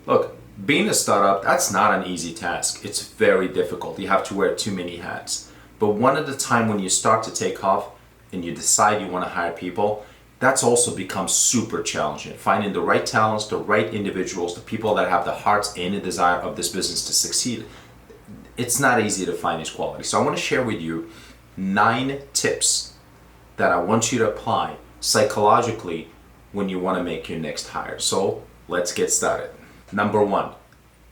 Look, being a startup, that's not an easy task. It's very difficult. You have to wear too many hats. But one at a time, when you start to take off and you decide you want to hire people, that's also becomes super challenging. Finding the right talents, the right individuals, the people that have the hearts and the desire of this business to succeed. It's not easy to find these qualities. So I want to share with you 9 tips that I want you to apply psychologically when you want to make your next hire. So let's get started. Number 1,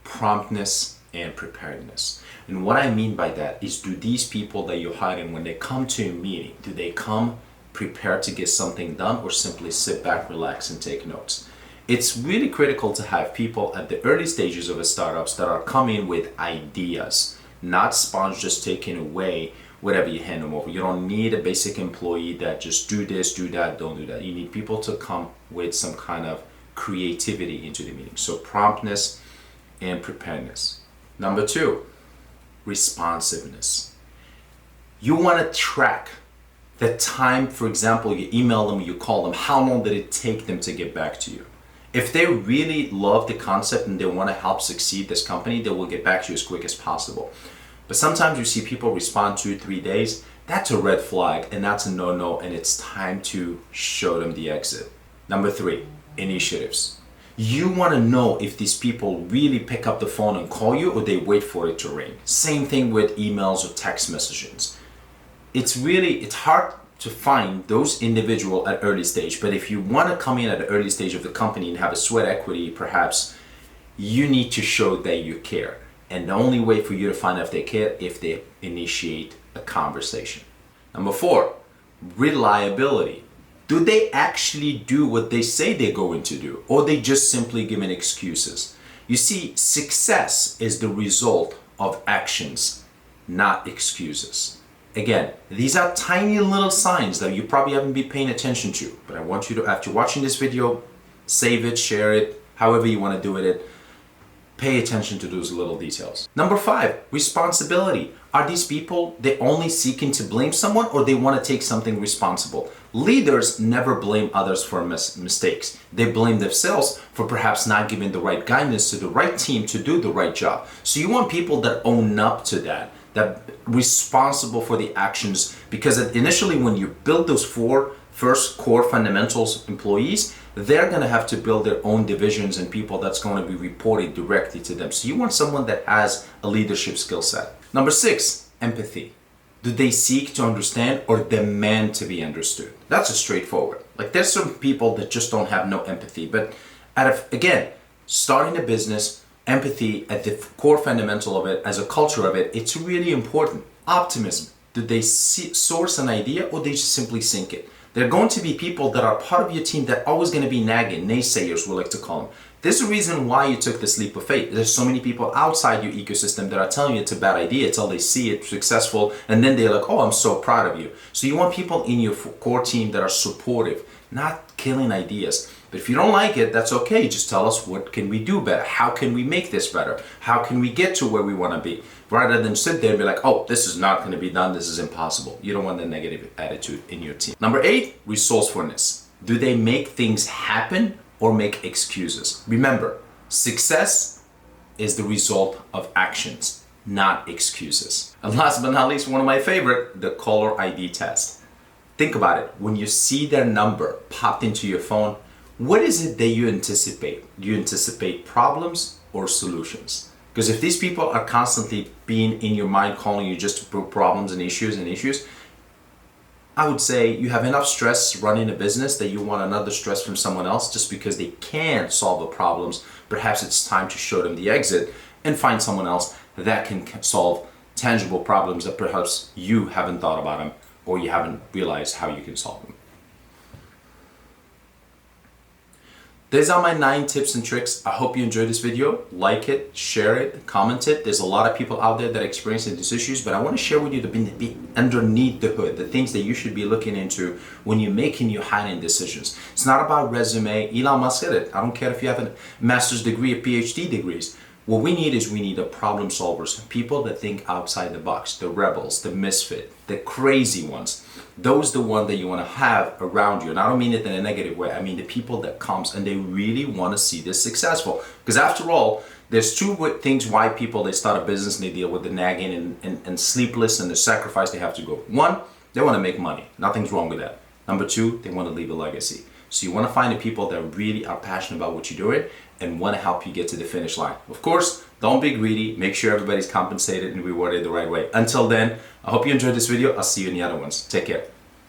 promptness and preparedness. And what I mean by that is, do these people that you're hiring, when they come to a meeting, do they come prepared to get something done, or simply sit back, relax, and take notes? It's really critical to have people at the early stages of a startups that are coming with ideas, not sponge just taking away whatever you hand them over. You don't need a basic employee that just do this, do that, don't do that. You need people to come with some kind of creativity into the meeting. So promptness and preparedness. Number 2, responsiveness. You want to track the time. For example, you email them, you call them, how long did it take them to get back to you? If they really love the concept and they want to help succeed this company, they will get back to you as quick as possible. But sometimes you see people respond 2-3 days. That's a red flag, and that's a no-no, and it's time to show them the exit. Number 3, initiatives. You want to know if these people really pick up the phone and call you, or they wait for it to ring. Same thing with emails or text messages. It's hard to find those individuals at early stage, but if you want to come in at the early stage of the company and have a sweat equity, perhaps you need to show that you care. And the only way for you to find out if they care, if they initiate a conversation. Number 4, reliability. Do they actually do what they say they're going to do, or they just simply giving excuses? You see, success is the result of actions, not excuses. Again, these are tiny little signs that you probably haven't been paying attention to, but I want you to, after watching this video, save it, share it, however you want to do with it. Pay attention to those little details. Number 5, responsibility. Are these people, they only seeking to blame someone, or they want to take something responsible? Leaders never blame others for mistakes. They blame themselves for perhaps not giving the right guidance to the right team to do the right job. So you want people that own up to that responsible for the actions, because initially when you build those 4 first core fundamentals employees, they're going to have to build their own divisions and people that's going to be reporting directly to them. So you want someone that has a leadership skill set. Number 6, empathy. Do they seek to understand or demand to be understood? That's a straightforward. Like, there's some people that just don't have no empathy, but again, starting a business, empathy at the core fundamental of it, as a culture of it, it's really important. Optimism. Do they source an idea, or they just simply sink it? There are going to be people that are part of your team that are always going to be nagging, naysayers, we like to call them. There's a reason why you took this leap of faith. There's so many people outside your ecosystem that are telling you it's a bad idea until they see it successful, and then they're like, oh, I'm so proud of you. So you want people in your core team that are supportive, not killing ideas. But if you don't like it, that's okay. Just tell us, what can we do better? How can we make this better? How can we get to where we want to be? Rather than sit there and be like, oh, this is not going to be done. This is impossible. You don't want the negative attitude in your team. Number 8, resourcefulness. Do they make things happen or make excuses? Remember, success is the result of actions, not excuses. And last but not least, one of my favorite, the caller ID test. Think about it. When you see their number popped into your phone, what is it that you anticipate? Do you anticipate problems or solutions? Because if these people are constantly being in your mind, calling you just to put problems and issues, I would say you have enough stress running a business that you want another stress from someone else just because they can't solve the problems. Perhaps it's time to show them the exit and find someone else that can solve tangible problems that perhaps you haven't thought about them, or you haven't realized how you can solve them. These are my 9 tips and tricks. I hope you enjoyed this video. Like it, share it, comment it. There's a lot of people out there that are experiencing these issues, but I want to share with you the be underneath the hood, the things that you should be looking into when you're making your hiring decisions. It's not about resume. Elon Musk said it. I don't care if you have a master's degree or PhD degrees. What we need is we need the problem solvers, people that think outside the box, the rebels, the misfit, the crazy ones. Those are the ones that you want to have around you. And I don't mean it in a negative way. I mean the people that comes and they really want to see this successful. Because after all, there's two things why people, they start a business and they deal with the nagging and sleepless and the sacrifice they have to go. One, they want to make money. Nothing's wrong with that. Number two, they want to leave a legacy. So you want to find the people that really are passionate about what you're doing and want to help you get to the finish line. Of course, don't be greedy. Make sure everybody's compensated and rewarded the right way. Until then, I hope you enjoyed this video. I'll see you in the other ones. Take care.